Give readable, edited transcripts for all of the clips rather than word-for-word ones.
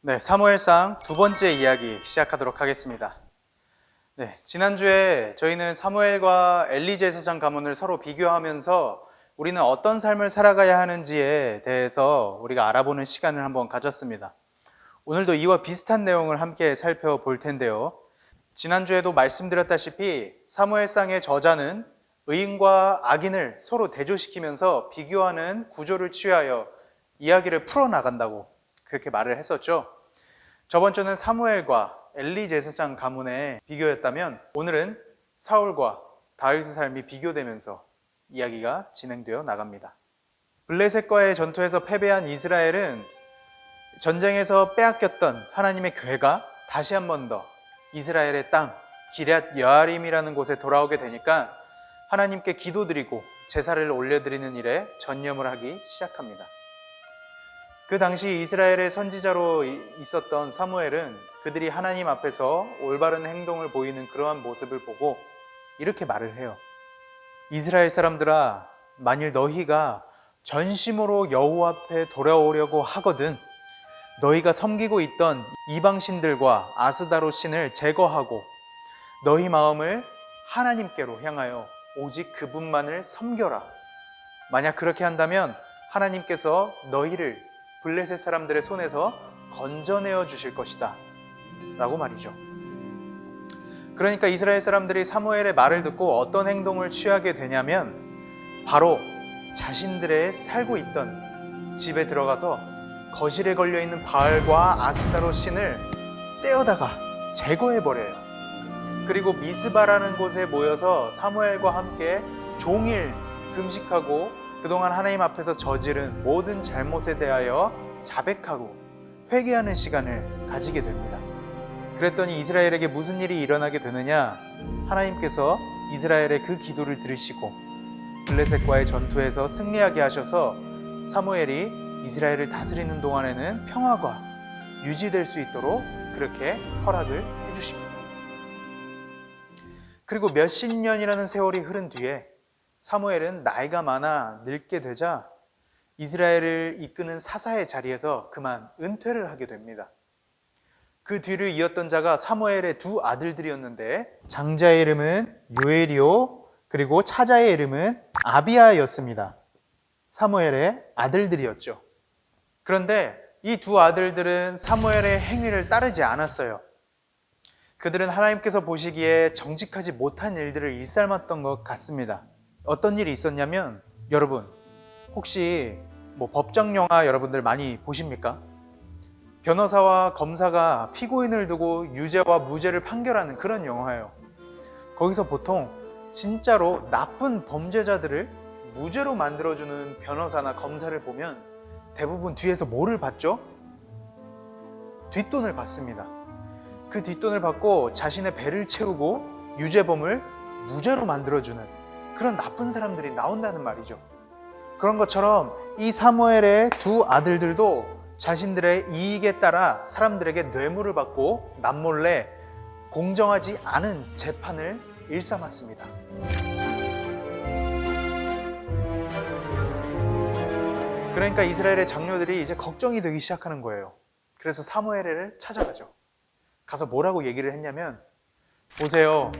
네, 사무엘상 두 번째 이야기 시작하도록 하겠습니다. 네, 지난주에 저희는 사무엘과 엘리 제사장 가문을 서로 비교하면서 우리는 어떤 삶을 살아가야 하는지에 대해서 우리가 알아보는 시간을 한번 가졌습니다. 오늘도 이와 비슷한 내용을 함께 살펴볼 텐데요. 지난주에도 말씀드렸다시피 사무엘상의 저자는 의인과 악인을 서로 대조시키면서 비교하는 구조를 취하여 이야기를 풀어나간다고 그렇게 말을 했었죠. 저번 주는 사무엘과 엘리 제사장 가문의 비교였다면 오늘은 사울과 다윗의 삶이 비교되면서 이야기가 진행되어 나갑니다. 블레셋과의 전투에서 패배한 이스라엘은 전쟁에서 빼앗겼던 하나님의 괴가 다시 한 번 더 이스라엘의 땅 기럇 여아림이라는 곳에 돌아오게 되니까 하나님께 기도드리고 제사를 올려드리는 일에 전념을 하기 시작합니다. 그 당시 이스라엘의 선지자로 있었던 사무엘은 그들이 하나님 앞에서 올바른 행동을 보이는 그러한 모습을 보고 이렇게 말을 해요. 이스라엘 사람들아, 만일 너희가 전심으로 여호와 앞에 돌아오려고 하거든 너희가 섬기고 있던 이방신들과 아스다로 신을 제거하고 너희 마음을 하나님께로 향하여 오직 그분만을 섬겨라. 만약 그렇게 한다면 하나님께서 너희를 블레셋 사람들의 손에서 건져내어 주실 것이다 라고 말이죠. 그러니까 이스라엘 사람들이 사무엘의 말을 듣고 어떤 행동을 취하게 되냐면 바로 자신들의 살고 있던 집에 들어가서 거실에 걸려있는 바알과 아스타롯 신을 떼어다가 제거해버려요. 그리고 미스바라는 곳에 모여서 사무엘과 함께 종일 금식하고 그동안 하나님 앞에서 저지른 모든 잘못에 대하여 자백하고 회개하는 시간을 가지게 됩니다. 그랬더니 이스라엘에게 무슨 일이 일어나게 되느냐? 하나님께서 이스라엘의 그 기도를 들으시고 블레셋과의 전투에서 승리하게 하셔서 사무엘이 이스라엘을 다스리는 동안에는 평화가 유지될 수 있도록 그렇게 허락을 해주십니다. 그리고 몇십 년이라는 세월이 흐른 뒤에 사무엘은 나이가 많아 늙게 되자 이스라엘을 이끄는 사사의 자리에서 그만 은퇴를 하게 됩니다. 그 뒤를 이었던 자가 사무엘의 두 아들들이었는데 장자의 이름은 요엘이요 그리고 차자의 이름은 아비야였습니다. 사무엘의 아들들이었죠. 그런데 이 두 아들들은 사무엘의 행위를 따르지 않았어요. 그들은 하나님께서 보시기에 정직하지 못한 일들을 일삼았던 것 같습니다. 어떤 일이 있었냐면 여러분 혹시 법정 영화 여러분들 많이 보십니까? 변호사와 검사가 피고인을 두고 유죄와 무죄를 판결하는 그런 영화예요. 거기서 보통 진짜로 나쁜 범죄자들을 무죄로 만들어주는 변호사나 검사를 보면 대부분 뒤에서 뭐를 받죠? 뒷돈을 받습니다. 그 뒷돈을 받고 자신의 배를 채우고 유죄범을 무죄로 만들어주는 그런 나쁜 사람들이 나온다는 말이죠. 그런 것처럼 이 사무엘의 두 아들들도 자신들의 이익에 따라 사람들에게 뇌물을 받고 남몰래 공정하지 않은 재판을 일삼았습니다. 그러니까 이스라엘의 장로들이 이제 걱정이 되기 시작하는 거예요. 그래서 사무엘을 찾아가죠. 가서 뭐라고 얘기를 했냐면 보세요.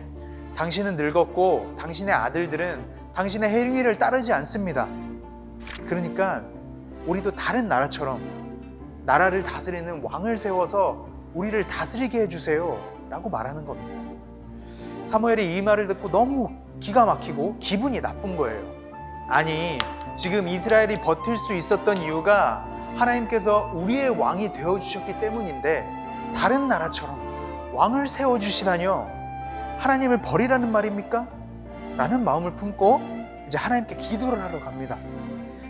당신은 늙었고 당신의 아들들은 당신의 행위를 따르지 않습니다. 그러니까 우리도 다른 나라처럼 나라를 다스리는 왕을 세워서 우리를 다스리게 해주세요 라고 말하는 겁니다. 사무엘이 이 말을 듣고 너무 기가 막히고 기분이 나쁜 거예요. 아니 지금 이스라엘이 버틸 수 있었던 이유가 하나님께서 우리의 왕이 되어주셨기 때문인데 다른 나라처럼 왕을 세워주시다뇨 하나님을 버리라는 말입니까? 라는 마음을 품고 이제 하나님께 기도를 하러 갑니다.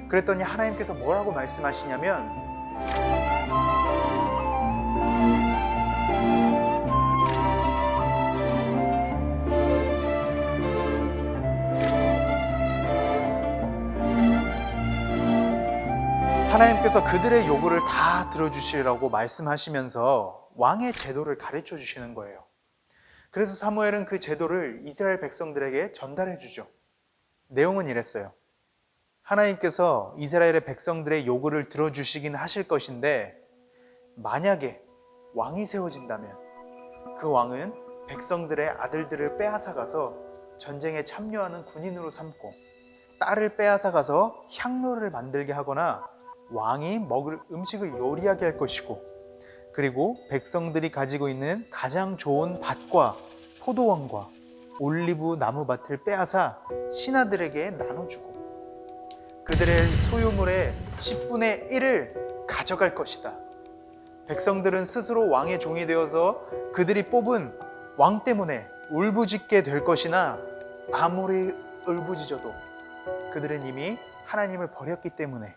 그랬더니 하나님께서 뭐라고 말씀하시냐면 하나님께서 그들의 요구를 다 들어주시라고 말씀하시면서 왕의 제도를 가르쳐 주시는 거예요. 그래서 사무엘은 그 제도를 이스라엘 백성들에게 전달해 주죠. 내용은 이랬어요. 하나님께서 이스라엘의 백성들의 요구를 들어주시긴 하실 것인데 만약에 왕이 세워진다면 그 왕은 백성들의 아들들을 빼앗아가서 전쟁에 참여하는 군인으로 삼고 딸을 빼앗아가서 향로를 만들게 하거나 왕이 먹을 음식을 요리하게 할 것이고, 그리고 백성들이 가지고 있는 가장 좋은 밭과 포도원과 올리브 나무밭을 빼앗아 신하들에게 나눠주고 그들의 소유물의 10분의 1을 가져갈 것이다. 백성들은 스스로 왕의 종이 되어서 그들이 뽑은 왕 때문에 울부짖게 될 것이나 아무리 울부짖어도 그들은 이미 하나님을 버렸기 때문에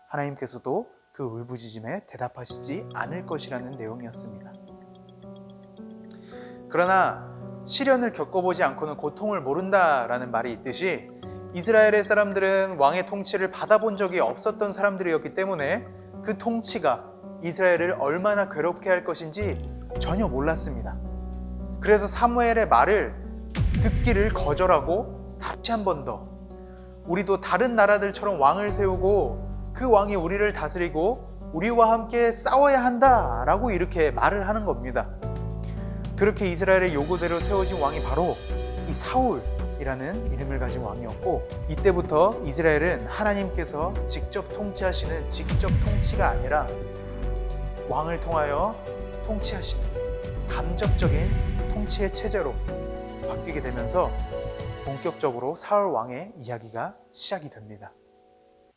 하나님께서도 그 울부짖음에 대답하시지 않을 것이라는 내용이었습니다. 그러나 시련을 겪어보지 않고는 고통을 모른다라는 말이 있듯이 이스라엘의 사람들은 왕의 통치를 받아본 적이 없었던 사람들이었기 때문에 그 통치가 이스라엘을 얼마나 괴롭게 할 것인지 전혀 몰랐습니다. 그래서 사무엘의 말을 듣기를 거절하고 다시 한 번 더 우리도 다른 나라들처럼 왕을 세우고 그 왕이 우리를 다스리고 우리와 함께 싸워야 한다라고 이렇게 말을 하는 겁니다. 그렇게 이스라엘의 요구대로 세워진 왕이 바로 이 사울이라는 이름을 가진 왕이었고, 이때부터 이스라엘은 하나님께서 직접 통치하시는 직접 통치가 아니라 왕을 통하여 통치하시는 간접적인 통치의 체제로 바뀌게 되면서 본격적으로 사울 왕의 이야기가 시작이 됩니다.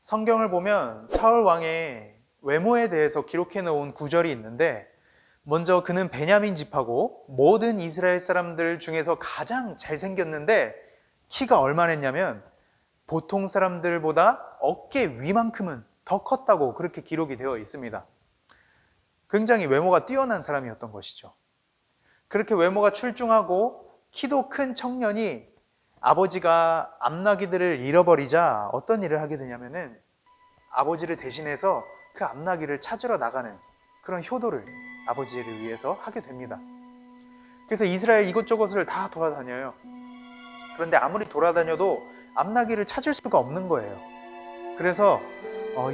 성경을 보면 사울 왕의 외모에 대해서 기록해 놓은 구절이 있는데, 먼저 그는 베냐민 지파고 모든 이스라엘 사람들 중에서 가장 잘생겼는데 키가 얼마나 했냐면 보통 사람들보다 어깨 위만큼은 더 컸다고 그렇게 기록이 되어 있습니다. 굉장히 외모가 뛰어난 사람이었던 것이죠. 그렇게 외모가 출중하고 키도 큰 청년이 아버지가 암나귀들을 잃어버리자 어떤 일을 하게 되냐면은 아버지를 대신해서 그 암나귀를 찾으러 나가는 그런 효도를 아버지를 위해서 하게 됩니다. 그래서 이스라엘 이곳저곳을 다 돌아다녀요. 그런데 아무리 돌아다녀도 암나귀를 찾을 수가 없는 거예요. 그래서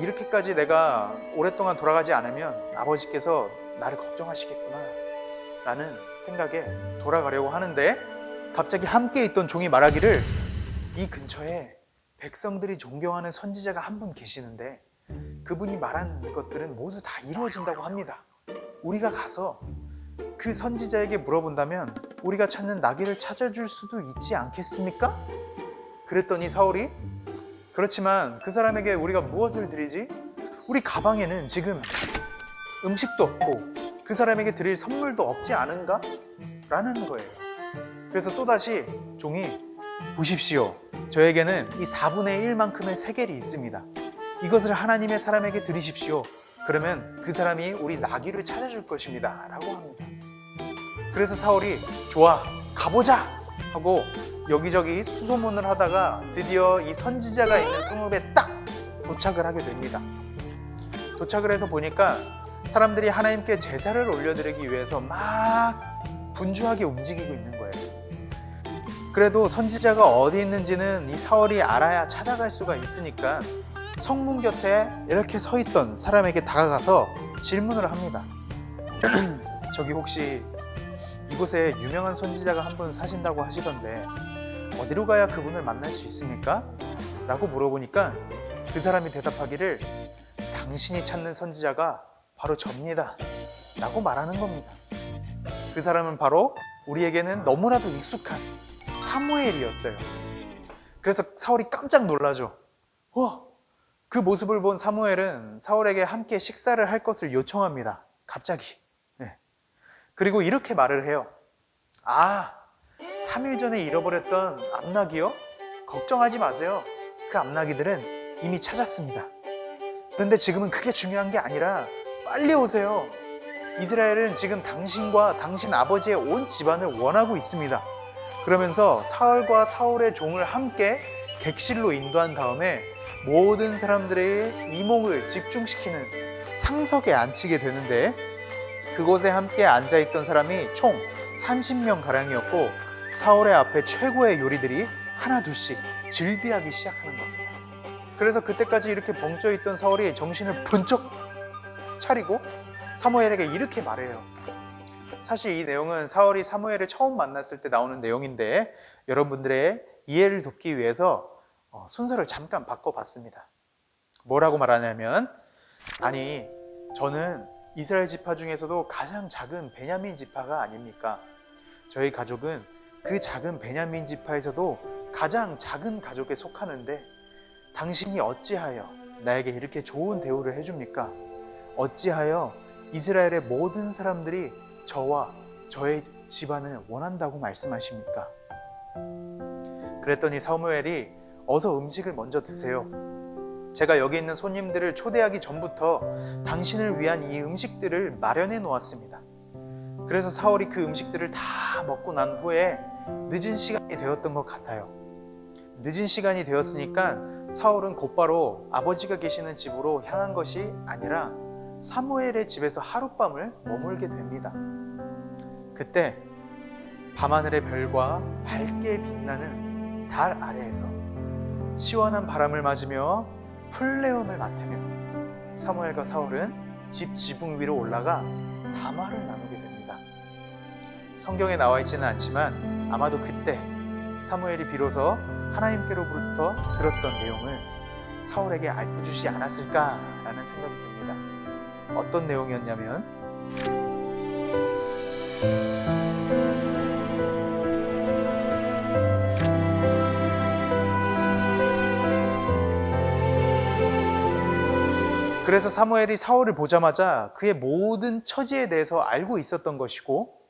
이렇게까지 내가 오랫동안 돌아가지 않으면 아버지께서 나를 걱정하시겠구나 라는 생각에 돌아가려고 하는데, 갑자기 함께 있던 종이 말하기를 이 근처에 백성들이 존경하는 선지자가 한 분 계시는데 그분이 말한 것들은 모두 다 이루어진다고 합니다. 우리가 가서 그 선지자에게 물어본다면 우리가 찾는 나귀를 찾아줄 수도 있지 않겠습니까? 그랬더니 사울이 그렇지만 그 사람에게 우리가 무엇을 드리지? 우리 가방에는 지금 음식도 없고 그 사람에게 드릴 선물도 없지 않은가? 라는 거예요. 그래서 또다시 종이 보십시오. 저에게는 이 4분의 1만큼의 세겔이 있습니다. 이것을 하나님의 사람에게 드리십시오. 그러면 그 사람이 우리 나귀를 찾아줄 것입니다. 라고 합니다. 그래서 사울이 좋아, 가보자! 하고 여기저기 수소문을 하다가 드디어 이 선지자가 있는 성읍에 딱 도착을 하게 됩니다. 도착을 해서 보니까 사람들이 하나님께 제사를 올려드리기 위해서 막 분주하게 움직이고 있는 거예요. 그래도 선지자가 어디 있는지는 이 사울이 알아야 찾아갈 수가 있으니까 성문 곁에 이렇게 서 있던 사람에게 다가가서 질문을 합니다. 저기 혹시 이곳에 유명한 선지자가 한 분 사신다고 하시던데 어디로 가야 그분을 만날 수 있습니까? 라고 물어보니까 그 사람이 대답하기를 당신이 찾는 선지자가 바로 접니다 라고 말하는 겁니다. 그 사람은 바로 우리에게는 너무나도 익숙한 사무엘이었어요. 그래서 사울이 깜짝 놀라죠. 그 모습을 본 사무엘은 사울에게 함께 식사를 할 것을 요청합니다. 갑자기. 그리고 이렇게 말을 해요. 3일 전에 잃어버렸던 암나귀요? 걱정하지 마세요. 그 암나귀들은 이미 찾았습니다. 그런데 지금은 그게 중요한 게 아니라 빨리 오세요. 이스라엘은 지금 당신과 당신 아버지의 온 집안을 원하고 있습니다. 그러면서 사울과 사울의 종을 함께 객실로 인도한 다음에 모든 사람들의 이목을 집중시키는 상석에 앉히게 되는데, 그곳에 함께 앉아있던 사람이 총 30명 가량이었고 사울의 앞에 최고의 요리들이 하나 둘씩 즐비하기 시작하는 겁니다. 그래서 그때까지 이렇게 벙쪄있던 사울이 정신을 번쩍 차리고 사무엘에게 이렇게 말해요. 사실 이 내용은 사울이 사무엘을 처음 만났을 때 나오는 내용인데 여러분들의 이해를 돕기 위해서 순서를 잠깐 바꿔봤습니다. 뭐라고 말하냐면, 아니, 저는 이스라엘 지파 중에서도 가장 작은 베냐민 지파가 아닙니까? 저희 가족은 그 작은 베냐민 지파에서도 가장 작은 가족에 속하는데 당신이 어찌하여 나에게 이렇게 좋은 대우를 해줍니까? 어찌하여 이스라엘의 모든 사람들이 저와 저의 집안을 원한다고 말씀하십니까? 그랬더니 사무엘이 어서 음식을 먼저 드세요. 제가 여기 있는 손님들을 초대하기 전부터 당신을 위한 이 음식들을 마련해 놓았습니다. 그래서 사울이 그 음식들을 다 먹고 난 후에 늦은 시간이 되었던 것 같아요. 늦은 시간이 되었으니까 사울은 곧바로 아버지가 계시는 집으로 향한 것이 아니라 사무엘의 집에서 하룻밤을 머물게 됩니다. 그때 밤하늘의 별과 밝게 빛나는 달 아래에서 시원한 바람을 맞으며 풀네음을 맡으며 사무엘과 사울은 집 지붕 위로 올라가 담화를 나누게 됩니다. 성경에 나와 있지는 않지만 아마도 그때 사무엘이 비로소 하나님께로부터 들었던 내용을 사울에게 알려주지 않았을까라는 생각이 듭니다. 어떤 내용이었냐면, 그래서 사무엘이 사울을 보자마자 그의 모든 처지에 대해서 알고 있었던 것이고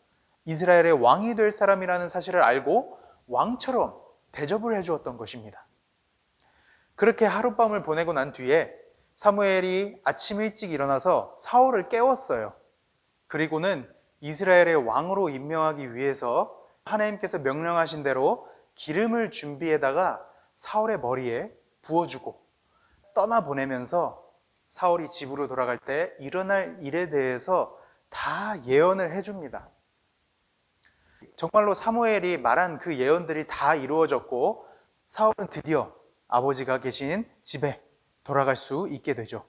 이스라엘의 왕이 될 사람이라는 사실을 알고 왕처럼 대접을 해주었던 것입니다. 그렇게 하룻밤을 보내고 난 뒤에 사무엘이 아침 일찍 일어나서 사울을 깨웠어요. 그리고는 이스라엘의 왕으로 임명하기 위해서 하나님께서 명령하신 대로 기름을 준비해다가 사울의 머리에 부어주고 떠나보내면서 사울이 집으로 돌아갈 때 일어날 일에 대해서 다 예언을 해줍니다. 정말로 사무엘이 말한 그 예언들이 다 이루어졌고 사울은 드디어 아버지가 계신 집에 돌아갈 수 있게 되죠.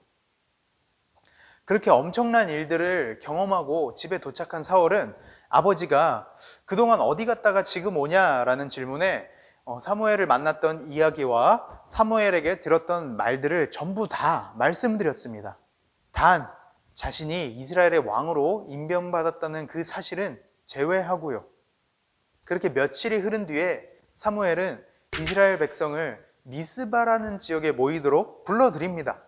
그렇게 엄청난 일들을 경험하고 집에 도착한 사울은 아버지가 그동안 어디 갔다가 지금 오냐라는 질문에 사무엘을 만났던 이야기와 사무엘에게 들었던 말들을 전부 다 말씀드렸습니다. 단 자신이 이스라엘의 왕으로 임명받았다는 그 사실은 제외하고요. 그렇게 며칠이 흐른 뒤에 사무엘은 이스라엘 백성을 미스바라는 지역에 모이도록 불러들입니다.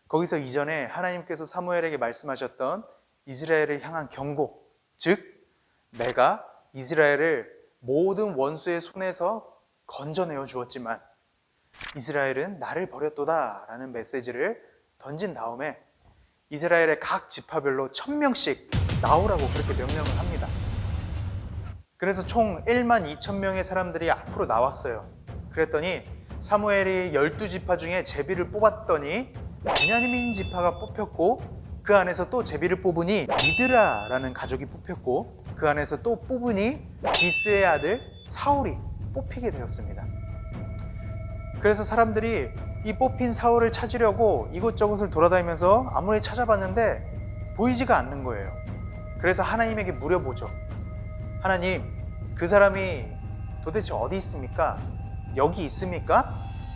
거기서 이전에 하나님께서 사무엘에게 말씀하셨던 이스라엘을 향한 경고, 즉 내가 이스라엘을 모든 원수의 손에서 건져내어 주었지만 이스라엘은 나를 버렸도다 라는 메시지를 던진 다음에 이스라엘의 각 지파별로 1000명씩 나오라고 그렇게 명령을 합니다. 그래서 총 1만 2천 명의 사람들이 앞으로 나왔어요. 그랬더니 사무엘이 12지파 중에 제비를 뽑았더니 베냐민 지파가 뽑혔고 그 안에서 또 제비를 뽑으니 미드라라는 가족이 뽑혔고 그 안에서 또 뽑으니 기스의 아들 사울이 뽑히게 되었습니다. 그래서 사람들이 이 뽑힌 사울을 찾으려고 이곳저곳을 돌아다니면서 아무리 찾아봤는데 보이지가 않는 거예요. 그래서 하나님에게 물어보죠. 하나님, 그 사람이 도대체 어디 있습니까? 여기 있습니까?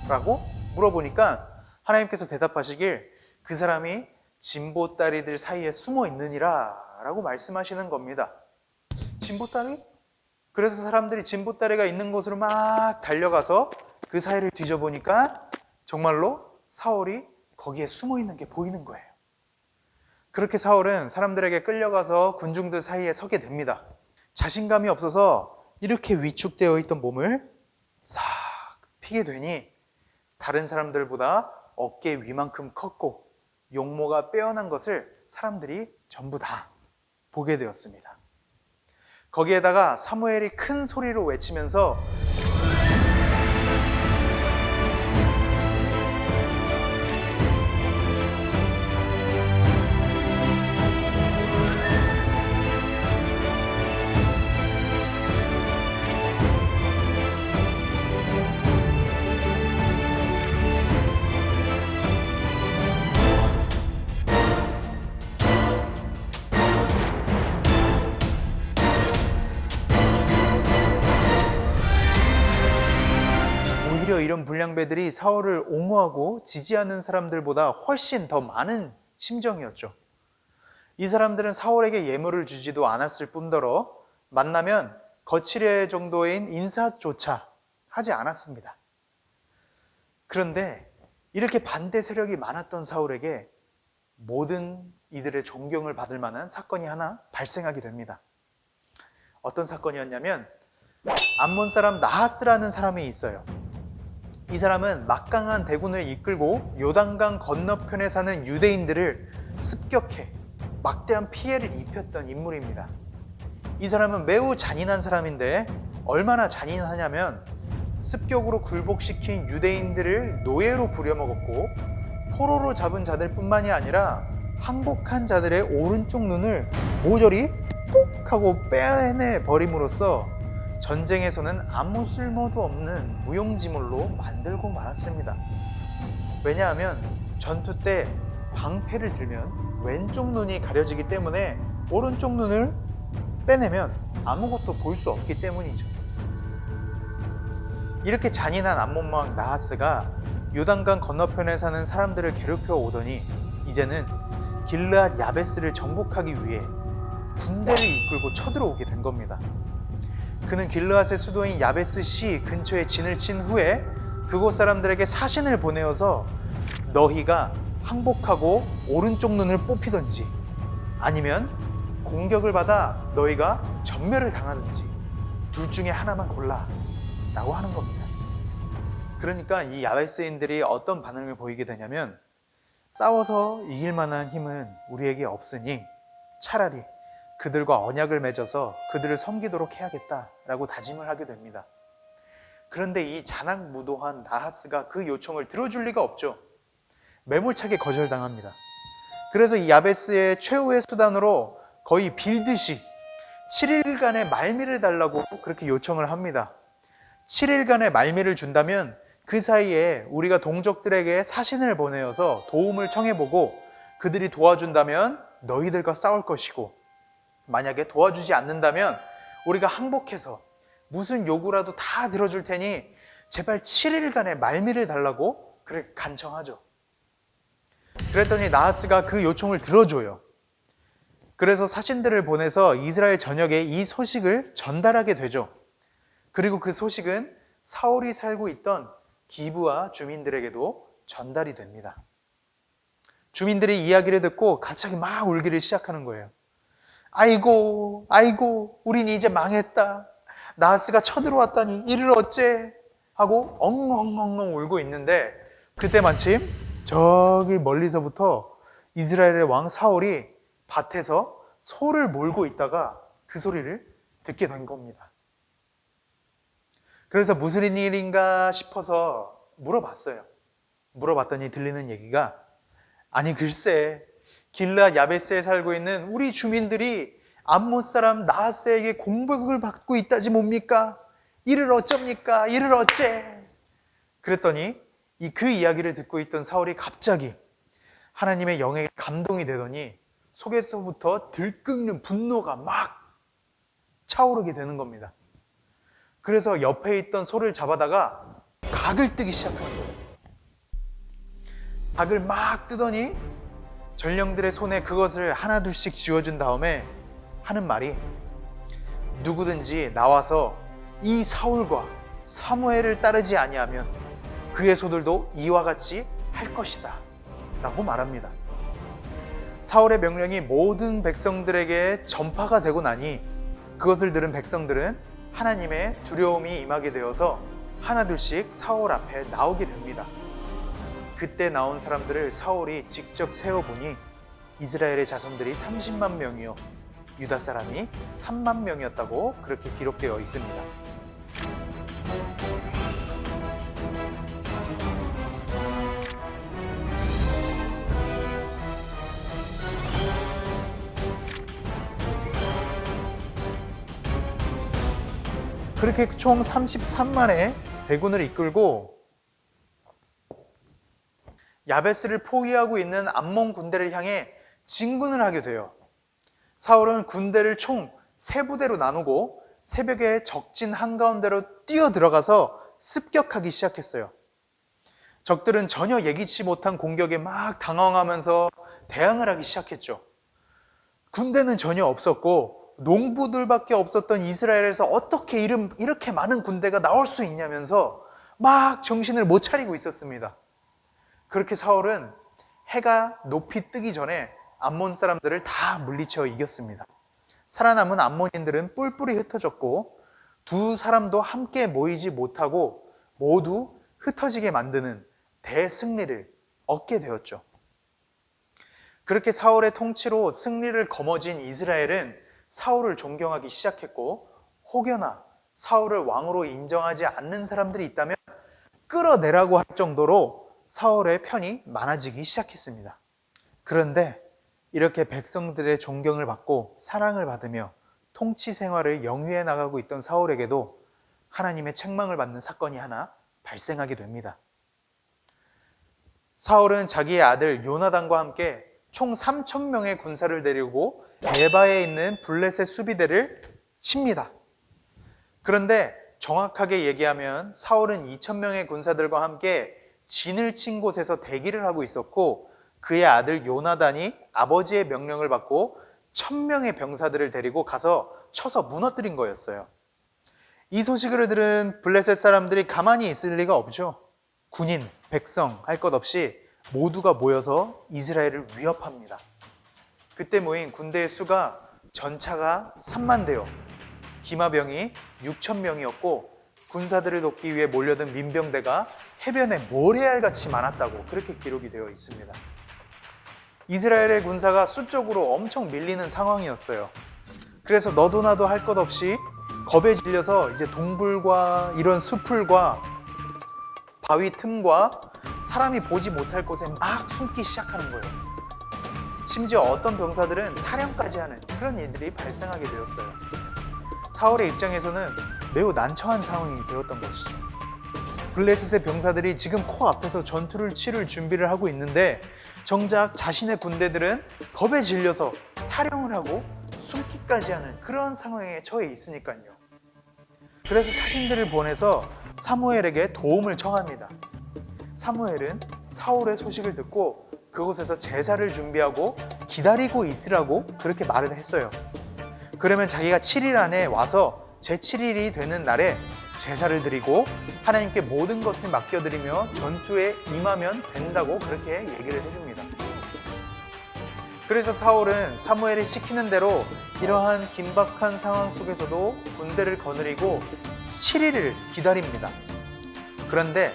라고 물어보니까 하나님께서 대답하시길 그 사람이 진보다리들 사이에 숨어 있느니라 라고 말씀하시는 겁니다. 진보다리? 그래서 사람들이 진보다리가 있는 곳으로 막 달려가서 그 사이를 뒤져보니까 정말로 사울이 거기에 숨어 있는 게 보이는 거예요. 그렇게 사울은 사람들에게 끌려가서 군중들 사이에 서게 됩니다. 자신감이 없어서 이렇게 위축되어 있던 몸을 싹 피게 되니 다른 사람들보다 어깨 위만큼 컸고 용모가 빼어난 것을 사람들이 전부 다 보게 되었습니다. 거기에다가 사무엘이 큰 소리로 외치면서 오히려 이런 불량배들이 사울을 옹호하고 지지하는 사람들보다 훨씬 더 많은 심정이었죠. 이 사람들은 사울에게 예물을 주지도 않았을 뿐더러 만나면 거칠애 정도인 인사조차 하지 않았습니다. 그런데 이렇게 반대 세력이 많았던 사울에게 모든 이들의 존경을 받을 만한 사건이 하나 발생하게 됩니다. 어떤 사건이었냐면 암몬 사람 나하스라는 사람이 있어요. 이 사람은 막강한 대군을 이끌고 요단강 건너편에 사는 유대인들을 습격해 막대한 피해를 입혔던 인물입니다. 이 사람은 매우 잔인한 사람인데 얼마나 잔인하냐면 습격으로 굴복시킨 유대인들을 노예로 부려먹었고 포로로 잡은 자들 뿐만이 아니라 항복한 자들의 오른쪽 눈을 모조리 뽁 하고 빼내 버림으로써 전쟁에서는 아무 쓸모도 없는 무용지물로 만들고 말았습니다. 왜냐하면 전투 때 방패를 들면 왼쪽 눈이 가려지기 때문에 오른쪽 눈을 빼내면 아무것도 볼 수 없기 때문이죠. 이렇게 잔인한 암몬왕 나하스가 요단강 건너편에 사는 사람들을 괴롭혀 오더니 이제는 길르앗 야베스를 정복하기 위해 군대를 이끌고 쳐들어오게 된 겁니다. 그는 길르앗의 수도인 야베스시 근처에 진을 친 후에 그곳 사람들에게 사신을 보내어서 너희가 항복하고 오른쪽 눈을 뽑히든지 아니면 공격을 받아 너희가 전멸을 당하든지 둘 중에 하나만 골라 라고 하는 겁니다. 그러니까 이 야베스인들이 어떤 반응을 보이게 되냐면 싸워서 이길 만한 힘은 우리에게 없으니 차라리 그들과 언약을 맺어서 그들을 섬기도록 해야겠다라고 다짐을 하게 됩니다. 그런데 이 잔악무도한 나하스가 그 요청을 들어줄 리가 없죠. 매몰차게 거절당합니다. 그래서 이 야베스의 최후의 수단으로 거의 빌듯이 7일간의 말미를 달라고 그렇게 요청을 합니다. 7일간의 말미를 준다면 그 사이에 우리가 동족들에게 사신을 보내어서 도움을 청해보고 그들이 도와준다면 너희들과 싸울 것이고 만약에 도와주지 않는다면 우리가 항복해서 무슨 요구라도 다 들어줄 테니 제발 7일간의 말미를 달라고 그렇게 간청하죠. 그랬더니 나하스가 그 요청을 들어줘요. 그래서 사신들을 보내서 이스라엘 전역에 이 소식을 전달하게 되죠. 그리고 그 소식은 사울이 살고 있던 기브아 주민들에게도 전달이 됩니다. 주민들이 이야기를 듣고 갑자기 막 울기를 시작하는 거예요. 아이고, 아이고, 우린 이제 망했다. 나하스가 쳐들어왔다니 이를 어째? 하고 엉엉엉엉 울고 있는데 그때 마침 저기 멀리서부터 이스라엘의 왕 사울이 밭에서 소를 몰고 있다가 그 소리를 듣게 된 겁니다. 그래서 무슨 일인가 싶어서 물어봤어요. 물어봤더니 들리는 얘기가 아니 글쎄 길르앗 야베스에 살고 있는 우리 주민들이 암몬 사람 나하스에게 공격을 받고 있다지 뭡니까? 이를 어쩝니까? 이를 어째? 그랬더니 그 이야기를 듣고 있던 사울이 갑자기 하나님의 영에 감동이 되더니 속에서부터 들끓는 분노가 막 차오르게 되는 겁니다. 그래서 옆에 있던 소를 잡아다가 각을 뜨기 시작하는 거예요. 각을 막 뜨더니 전령들의 손에 그것을 하나둘씩 쥐어준 다음에 하는 말이 누구든지 나와서 이 사울과 사무엘을 따르지 아니하면 그의 소들도 이와 같이 할 것이다 라고 말합니다. 사울의 명령이 모든 백성들에게 전파가 되고 나니 그것을 들은 백성들은 하나님의 두려움이 임하게 되어서 하나둘씩 사울 앞에 나오게 됩니다. 그때 나온 사람들을 사울이 직접 세어보니 이스라엘의 자손들이 30만 명이요 유다 사람이 3만 명이었다고 그렇게 기록되어 있습니다. 그렇게 총 33만의 대군을 이끌고 야베스를 포위하고 있는 암몬 군대를 향해 진군을 하게 돼요. 사울은 군대를 총 3부대로 나누고 새벽에 적진 한가운데로 뛰어 들어가서 습격하기 시작했어요. 적들은 전혀 예기치 못한 공격에 막 당황하면서 대항을 하기 시작했죠. 군대는 전혀 없었고 농부들밖에 없었던 이스라엘에서 어떻게 이렇게 많은 군대가 나올 수 있냐면서 막 정신을 못 차리고 있었습니다. 그렇게 사울은 해가 높이 뜨기 전에 암몬 사람들을 다 물리쳐 이겼습니다. 살아남은 암몬인들은 뿔뿔이 흩어졌고 두 사람도 함께 모이지 못하고 모두 흩어지게 만드는 대승리를 얻게 되었죠. 그렇게 사울의 통치로 승리를 거머쥔 이스라엘은 사울을 존경하기 시작했고 혹여나 사울을 왕으로 인정하지 않는 사람들이 있다면 끌어내라고 할 정도로 사울의 편이 많아지기 시작했습니다. 그런데 이렇게 백성들의 존경을 받고 사랑을 받으며 통치 생활을 영위해 나가고 있던 사울에게도 하나님의 책망을 받는 사건이 하나 발생하게 됩니다. 사울은 자기의 아들 요나단과 함께 총 3,000명의 군사를 데리고 게바에 있는 블레셋 수비대를 칩니다. 그런데 정확하게 얘기하면 사울은 2,000명의 군사들과 함께 진을 친 곳에서 대기를 하고 있었고 그의 아들 요나단이 아버지의 명령을 받고 1,000명의 병사들을 데리고 가서 쳐서 무너뜨린 거였어요. 이 소식을 들은 블레셋 사람들이 가만히 있을 리가 없죠. 군인, 백성 할 것 없이 모두가 모여서 이스라엘을 위협합니다. 그때 모인 군대의 수가 전차가 3만 대요, 기마병이 6,000명이었고 군사들을 돕기 위해 몰려든 민병대가 해변에 모래알같이 많았다고 그렇게 기록이 되어 있습니다. 이스라엘의 군사가 수적으로 엄청 밀리는 상황이었어요. 그래서 너도 나도 할 것 없이 겁에 질려서 이제 동굴과 이런 수풀과 바위 틈과 사람이 보지 못할 곳에 막 숨기 시작하는 거예요. 심지어 어떤 병사들은 탈영까지 하는 그런 일들이 발생하게 되었어요. 사울의 입장에서는 매우 난처한 상황이 되었던 것이죠. 블레셋의 병사들이 지금 코앞에서 전투를 치를 준비를 하고 있는데 정작 자신의 군대들은 겁에 질려서 탈영을 하고 숨기까지 하는 그런 상황에 처해 있으니까요. 그래서 사신들을 보내서 사무엘에게 도움을 청합니다. 사무엘은 사울의 소식을 듣고 그곳에서 제사를 준비하고 기다리고 있으라고 그렇게 말을 했어요. 그러면 자기가 7일 안에 와서 제7일이 되는 날에 제사를 드리고 하나님께 모든 것을 맡겨드리며 전투에 임하면 된다고 그렇게 얘기를 해줍니다. 그래서 사울은 사무엘이 시키는 대로 이러한 긴박한 상황 속에서도 군대를 거느리고 7일을 기다립니다. 그런데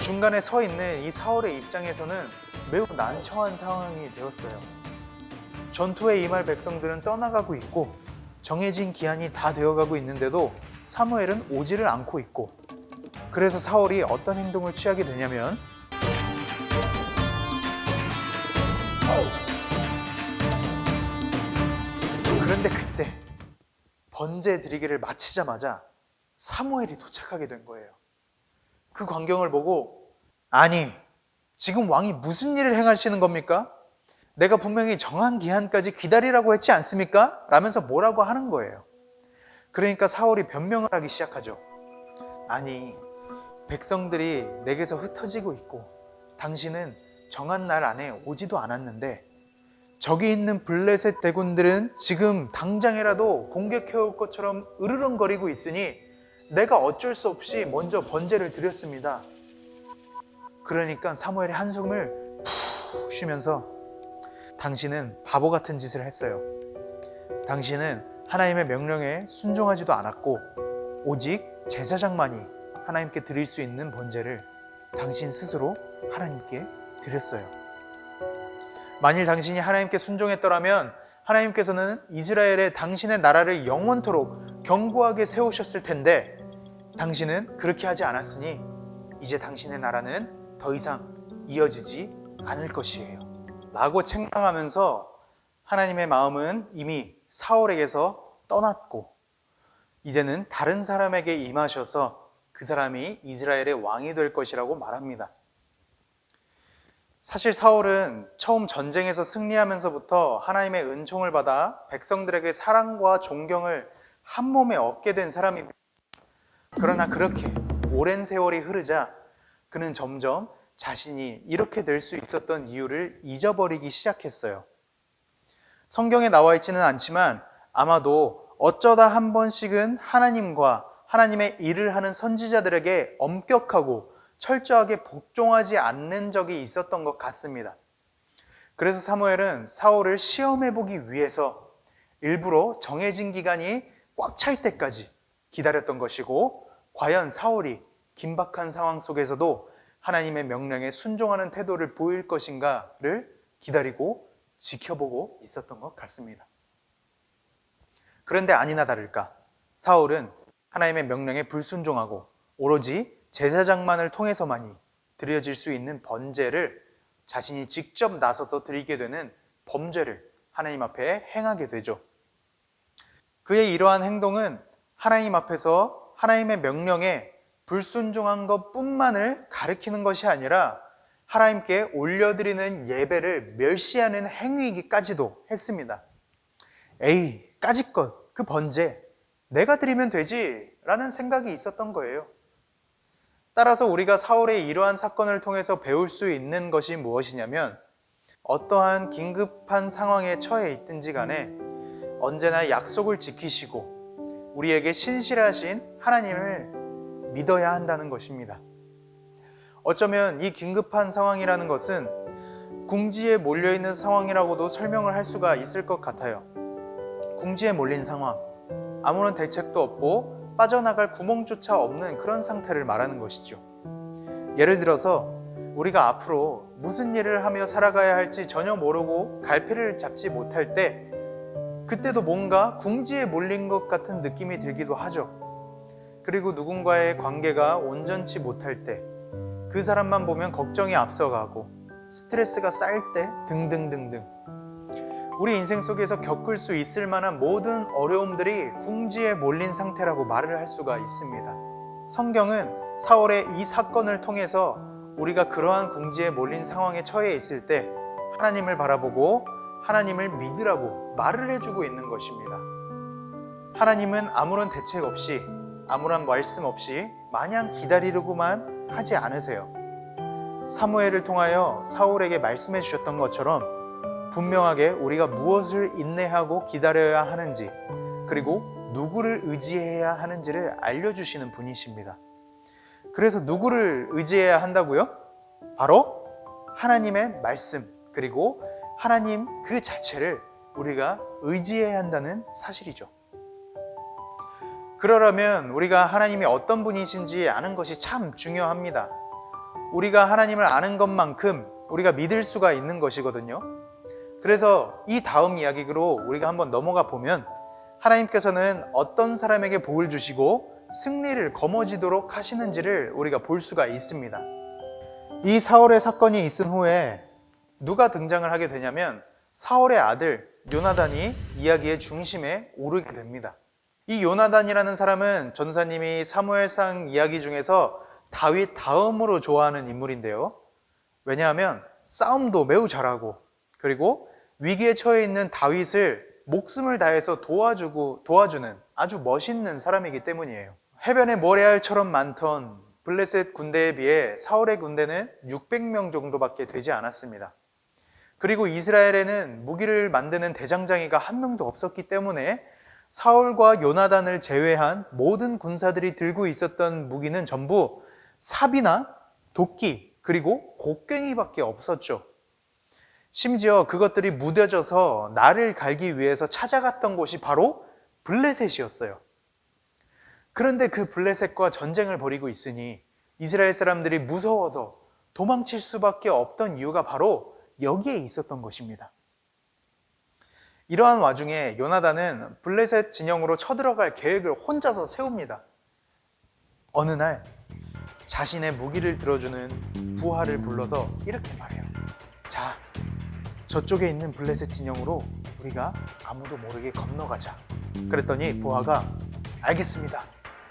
중간에 서 있는 이 사울의 입장에서는 매우 난처한 상황이 되었어요. 전투에 임할 백성들은 떠나가고 있고 정해진 기한이 다 되어가고 있는데도 사무엘은 오지를 않고 있고, 그래서 사울이 어떤 행동을 취하게 되냐면 그런데 그때 번제 드리기를 마치자마자 사무엘이 도착하게 된 거예요. 그 광경을 보고 아니 지금 왕이 무슨 일을 행하시는 겁니까? 내가 분명히 정한 기한까지 기다리라고 했지 않습니까? 라면서 뭐라고 하는 거예요. 그러니까 사울이 변명을 하기 시작하죠. 아니 백성들이 내게서 흩어지고 있고 당신은 정한 날 안에 오지도 않았는데 저기 있는 블레셋 대군들은 지금 당장이라도 공격해올 것처럼 으르렁거리고 있으니 내가 어쩔 수 없이 먼저 번제를 드렸습니다. 그러니까 사무엘이 한숨을 푹 쉬면서 당신은 바보 같은 짓을 했어요. 당신은 하나님의 명령에 순종하지도 않았고 오직 제사장만이 하나님께 드릴 수 있는 번제를 당신 스스로 하나님께 드렸어요. 만일 당신이 하나님께 순종했더라면 하나님께서는 이스라엘에 당신의 나라를 영원토록 견고하게 세우셨을 텐데 당신은 그렇게 하지 않았으니 이제 당신의 나라는 더 이상 이어지지 않을 것이에요 라고 책망하면서 하나님의 마음은 이미 사울에게서 떠났고 이제는 다른 사람에게 임하셔서 그 사람이 이스라엘의 왕이 될 것이라고 말합니다. 사실 사울은 처음 전쟁에서 승리하면서부터 하나님의 은총을 받아 백성들에게 사랑과 존경을 한 몸에 얻게 된 사람입니다. 그러나 그렇게 오랜 세월이 흐르자 그는 점점 자신이 이렇게 될 수 있었던 이유를 잊어버리기 시작했어요. 성경에 나와 있지는 않지만 아마도 어쩌다 한 번씩은 하나님과 하나님의 일을 하는 선지자들에게 엄격하고 철저하게 복종하지 않는 적이 있었던 것 같습니다. 그래서 사무엘은 사울을 시험해보기 위해서 일부러 정해진 기간이 꽉 찰 때까지 기다렸던 것이고, 과연 사울이 긴박한 상황 속에서도 하나님의 명령에 순종하는 태도를 보일 것인가를 기다리고 지켜보고 있었던 것 같습니다. 그런데 아니나 다를까 사울은 하나님의 명령에 불순종하고 오로지 제사장만을 통해서만이 드려질 수 있는 번제를 자신이 직접 나서서 드리게 되는 범죄를 하나님 앞에 행하게 되죠. 그의 이러한 행동은 하나님 앞에서 하나님의 명령에 불순종한 것뿐만을 가리키는 것이 아니라 하나님께 올려드리는 예배를 멸시하는 행위이기까지도 했습니다. 에이, 까짓것, 그 번제 내가 드리면 되지 라는 생각이 있었던 거예요. 따라서 우리가 사울의 이러한 사건을 통해서 배울 수 있는 것이 무엇이냐면, 어떠한 긴급한 상황에 처해 있든지 간에 언제나 약속을 지키시고 우리에게 신실하신 하나님을 믿어야 한다는 것입니다. 어쩌면 이 긴급한 상황이라는 것은 궁지에 몰려있는 상황이라고도 설명을 할 수가 있을 것 같아요. 궁지에 몰린 상황, 아무런 대책도 없고 빠져나갈 구멍조차 없는 그런 상태를 말하는 것이죠. 예를 들어서 우리가 앞으로 무슨 일을 하며 살아가야 할지 전혀 모르고 갈피를 잡지 못할 때, 그때도 뭔가 궁지에 몰린 것 같은 느낌이 들기도 하죠. 그리고 누군가의 관계가 온전치 못할 때, 그 사람만 보면 걱정이 앞서가고 스트레스가 쌓일 때 등등등등, 우리 인생 속에서 겪을 수 있을 만한 모든 어려움들이 궁지에 몰린 상태라고 말을 할 수가 있습니다. 성경은 사울의 이 사건을 통해서 우리가 그러한 궁지에 몰린 상황에 처해 있을 때 하나님을 바라보고 하나님을 믿으라고 말을 해주고 있는 것입니다. 하나님은 아무런 대책 없이, 아무런 말씀 없이 마냥 기다리려고만 하지 않으세요. 사무엘을 통하여 사울에게 말씀해 주셨던 것처럼 분명하게 우리가 무엇을 인내하고 기다려야 하는지, 그리고 누구를 의지해야 하는지를 알려주시는 분이십니다. 그래서 누구를 의지해야 한다고요? 바로 하나님의 말씀, 그리고 하나님 그 자체를 우리가 의지해야 한다는 사실이죠. 그러려면 우리가 하나님이 어떤 분이신지 아는 것이 참 중요합니다. 우리가 하나님을 아는 것만큼 우리가 믿을 수가 있는 것이거든요. 그래서 이 다음 이야기로 우리가 한번 넘어가 보면, 하나님께서는 어떤 사람에게 복을 주시고 승리를 거머쥐도록 하시는지를 우리가 볼 수가 있습니다. 이 사울의 사건이 있은 후에 누가 등장을 하게 되냐면, 사울의 아들 요나단이 이야기의 중심에 오르게 됩니다. 이 요나단이라는 사람은 전사님이 사무엘상 이야기 중에서 다윗 다음으로 좋아하는 인물인데요. 왜냐하면 싸움도 매우 잘하고, 그리고 위기에 처해 있는 다윗을 목숨을 다해서 도와주는 아주 멋있는 사람이기 때문이에요. 해변에 모래알처럼 많던 블레셋 군대에 비해 사울의 군대는 600명 정도밖에 되지 않았습니다. 그리고 이스라엘에는 무기를 만드는 대장장이가 한 명도 없었기 때문에 사울과 요나단을 제외한 모든 군사들이 들고 있었던 무기는 전부 삽이나 도끼, 그리고 곡괭이밖에 없었죠. 심지어 그것들이 무뎌져서 날을 갈기 위해서 찾아갔던 곳이 바로 블레셋이었어요. 그런데 그 블레셋과 전쟁을 벌이고 있으니 이스라엘 사람들이 무서워서 도망칠 수밖에 없던 이유가 바로 여기에 있었던 것입니다. 이러한 와중에 요나단은 블레셋 진영으로 쳐들어갈 계획을 혼자서 세웁니다. 어느 날 자신의 무기를 들어주는 부하를 불러서 이렇게 말해요. 자, 저쪽에 있는 블레셋 진영으로 우리가 아무도 모르게 건너가자. 그랬더니 부하가 알겠습니다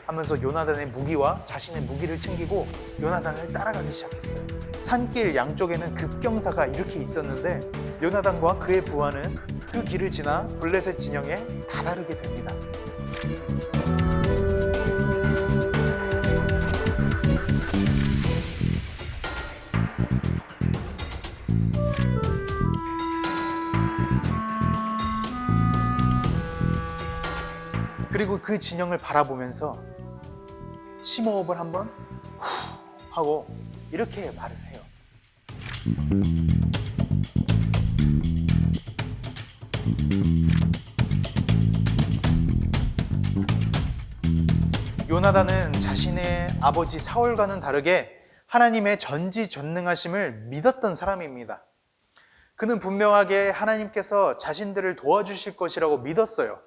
하면서 요나단의 무기와 자신의 무기를 챙기고 요나단을 따라가기 시작했어요. 산길 양쪽에는 급경사가 이렇게 있었는데 요나단과 그의 부하는 그 길을 지나 블레셋 진영에 다다르게 됩니다. 그리고 그 진영을 바라보면서 심호흡을 한번 후 하고 이렇게 말을 해요. 요나단은 자신의 아버지 사울과는 다르게 하나님의 전지전능하심을 믿었던 사람입니다. 그는 분명하게 하나님께서 자신들을 도와주실 것이라고 믿었어요.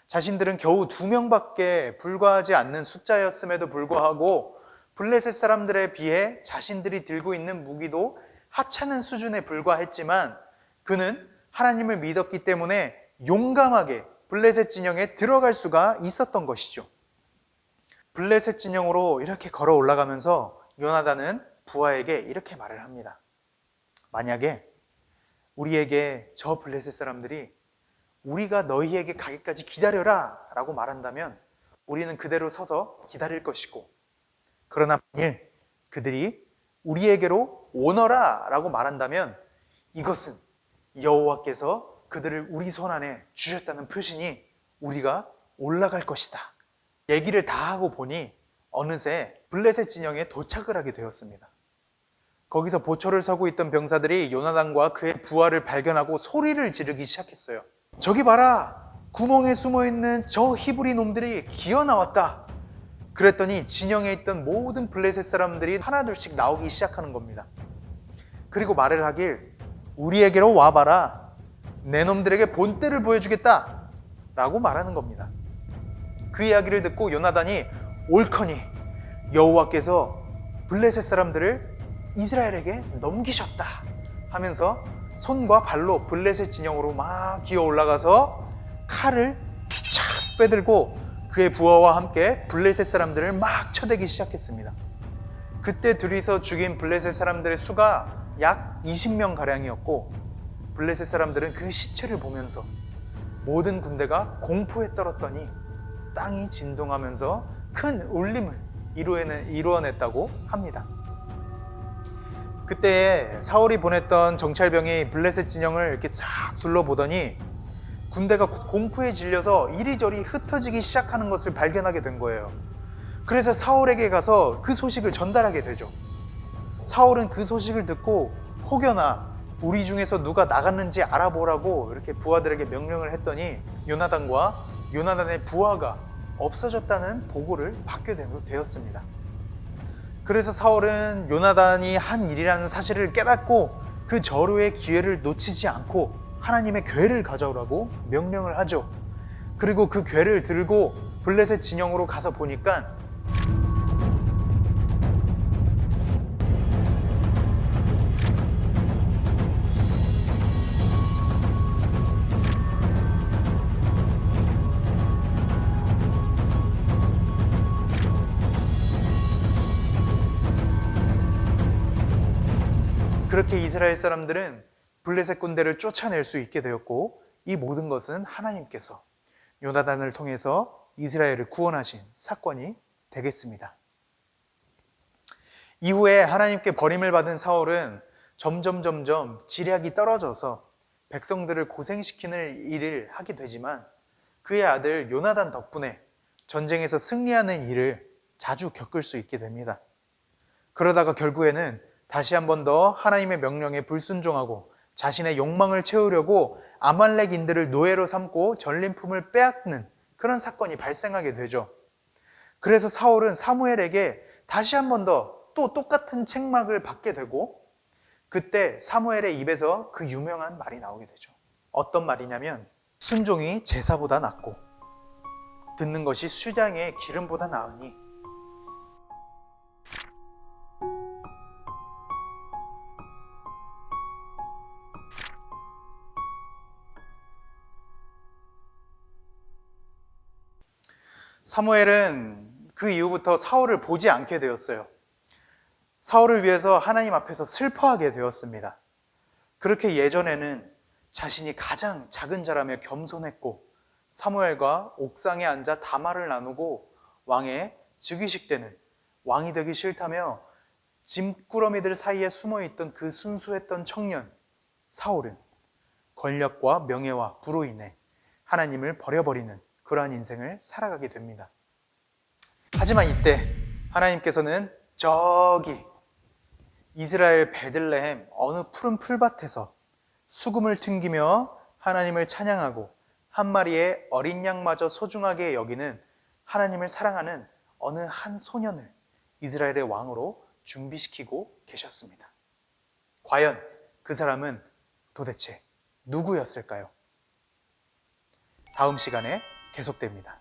자신들은 겨우 2명밖에 불과하지 않는 숫자였음에도 불구하고 블레셋 사람들에 비해 자신들이 들고 있는 무기도 하찮은 수준에 불과했지만 그는 하나님을 믿었기 때문에 용감하게 블레셋 진영에 들어갈 수가 있었던 것이죠. 블레셋 진영으로 이렇게 걸어 올라가면서 요나단은 부하에게 이렇게 말을 합니다. 만약에 우리에게 저 블레셋 사람들이 우리가 너희에게 가기까지 기다려라 라고 말한다면 우리는 그대로 서서 기다릴 것이고, 그러나 만일 그들이 우리에게로 오너라 라고 말한다면 이것은 여호와께서 그들을 우리 손 안에 주셨다는 표시니 우리가 올라갈 것이다. 얘기를 다 하고 보니 어느새 블레셋 진영에 도착을 하게 되었습니다. 거기서 보초를 서고 있던 병사들이 요나단과 그의 부하를 발견하고 소리를 지르기 시작했어요. 저기 봐라! 구멍에 숨어있는 저 히브리 놈들이 기어 나왔다. 그랬더니 진영에 있던 모든 블레셋 사람들이 하나둘씩 나오기 시작하는 겁니다. 그리고 말을 하길, 우리에게로 와봐라. 내 놈들에게 본때를 보여주겠다 라고 말하는 겁니다. 그 이야기를 듣고 요나단이 옳거니 여호와께서 블레셋 사람들을 이스라엘에게 넘기셨다 하면서 손과 발로 블레셋 진영으로 막 기어 올라가서 칼을 쫙 빼들고 그의 부하와 함께 블레셋 사람들을 막 쳐대기 시작했습니다. 그때 둘이서 죽인 블레셋 사람들의 수가 약 20명 가량이었고, 블레셋 사람들은 그 시체를 보면서 모든 군대가 공포에 떨었더니 땅이 진동하면서 큰 울림을 이루어냈다고 합니다. 그때 사울이 보냈던 정찰병이 블레셋 진영을 이렇게 쫙 둘러보더니 군대가 공포에 질려서 이리저리 흩어지기 시작하는 것을 발견하게 된 거예요. 그래서 사울에게 가서 그 소식을 전달하게 되죠. 사울은 그 소식을 듣고 혹여나 우리 중에서 누가 나갔는지 알아보라고 이렇게 부하들에게 명령을 했더니 요나단과 요나단의 부하가 없어졌다는 보고를 받게 되었습니다. 그래서 사울은 요나단이 한 일이라는 사실을 깨닫고 그 절호의 기회를 놓치지 않고 하나님의 궤를 가져오라고 명령을 하죠. 그리고 그 궤를 들고 블레셋 진영으로 가서 보니까 그렇게 이스라엘 사람들은 블레셋 군대를 쫓아낼 수 있게 되었고, 이 모든 것은 하나님께서 요나단을 통해서 이스라엘을 구원하신 사건이 되겠습니다. 이후에 하나님께 버림을 받은 사울은 점점 지략이 떨어져서 백성들을 고생시키는 일을 하게 되지만 그의 아들 요나단 덕분에 전쟁에서 승리하는 일을 자주 겪을 수 있게 됩니다. 그러다가 결국에는 다시 한 번 더 하나님의 명령에 불순종하고 자신의 욕망을 채우려고 아말렉인들을 노예로 삼고 전림품을 빼앗는 그런 사건이 발생하게 되죠. 그래서 사울은 사무엘에게 다시 한 번 더 또 똑같은 책망을 받게 되고, 그때 사무엘의 입에서 그 유명한 말이 나오게 되죠. 어떤 말이냐면, 순종이 제사보다 낫고 듣는 것이 수장의 기름보다 나으니. 사무엘은 그 이후부터 사울을 보지 않게 되었어요. 사울을 위해서 하나님 앞에서 슬퍼하게 되었습니다. 그렇게 예전에는 자신이 가장 작은 자라며 겸손했고 사무엘과 옥상에 앉아 담화를 나누고 왕의 즉위식 때는 왕이 되기 싫다며 짐꾸러미들 사이에 숨어있던 그 순수했던 청년 사울은 권력과 명예와 부로 인해 하나님을 버려버리는 그러한 인생을 살아가게 됩니다. 하지만 이때 하나님께서는 저기 이스라엘 베들레헴 어느 푸른 풀밭에서 수금을 튕기며 하나님을 찬양하고 한 마리의 어린 양마저 소중하게 여기는 하나님을 사랑하는 어느 한 소년을 이스라엘의 왕으로 준비시키고 계셨습니다. 과연 그 사람은 도대체 누구였을까요? 다음 시간에 계속됩니다.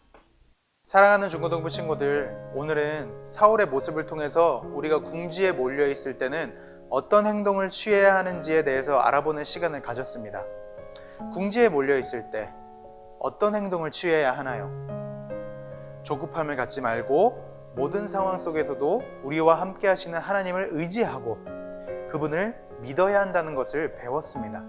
사랑하는 중고등부 친구들, 오늘은 사울의 모습을 통해서 우리가 궁지에 몰려 있을 때는 어떤 행동을 취해야 하는지에 대해서 알아보는 시간을 가졌습니다. 궁지에 몰려 있을 때 어떤 행동을 취해야 하나요? 조급함을 갖지 말고 모든 상황 속에서도 우리와 함께 하시는 하나님을 의지하고 그분을 믿어야 한다는 것을 배웠습니다.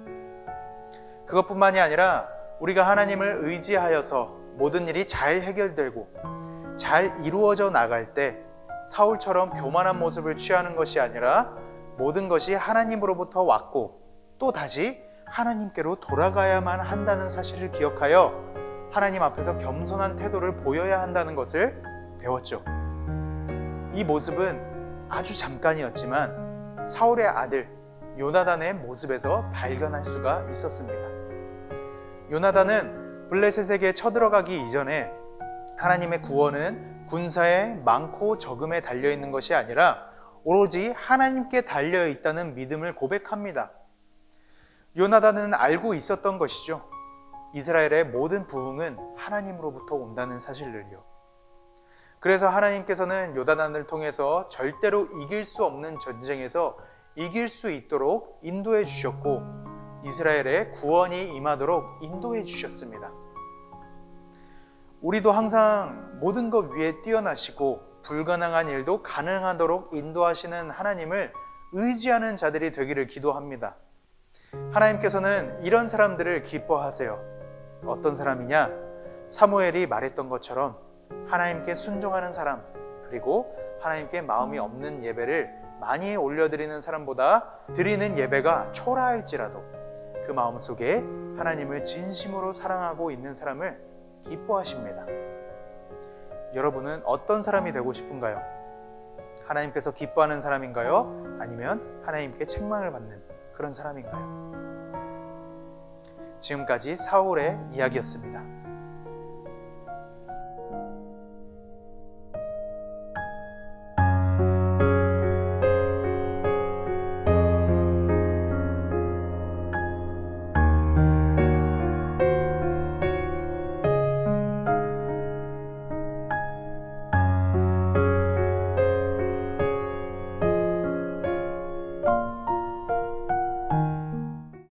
그것뿐만이 아니라 우리가 하나님을 의지하여서 모든 일이 잘 해결되고 잘 이루어져 나갈 때 사울처럼 교만한 모습을 취하는 것이 아니라 모든 것이 하나님으로부터 왔고 또 다시 하나님께로 돌아가야만 한다는 사실을 기억하여 하나님 앞에서 겸손한 태도를 보여야 한다는 것을 배웠죠. 이 모습은 아주 잠깐이었지만 사울의 아들 요나단의 모습에서 발견할 수가 있었습니다. 요나단은 블레셋에게 쳐들어가기 이전에 하나님의 구원은 군사의 많고 적음에 달려있는 것이 아니라 오로지 하나님께 달려있다는 믿음을 고백합니다. 요나단은 알고 있었던 것이죠. 이스라엘의 모든 부흥은 하나님으로부터 온다는 사실을요. 그래서 하나님께서는 요나단을 통해서 절대로 이길 수 없는 전쟁에서 이길 수 있도록 인도해 주셨고 이스라엘의 구원이 임하도록 인도해 주셨습니다. 우리도 항상 모든 것 위에 뛰어나시고 불가능한 일도 가능하도록 인도하시는 하나님을 의지하는 자들이 되기를 기도합니다. 하나님께서는 이런 사람들을 기뻐하세요. 어떤 사람이냐? 사무엘이 말했던 것처럼 하나님께 순종하는 사람, 그리고 하나님께 마음이 없는 예배를 많이 올려드리는 사람보다 드리는 예배가 초라할지라도 그 마음속에 하나님을 진심으로 사랑하고 있는 사람을 기뻐하십니다. 여러분은 어떤 사람이 되고 싶은가요? 하나님께서 기뻐하는 사람인가요? 아니면 하나님께 책망을 받는 그런 사람인가요? 지금까지 사울의 이야기였습니다.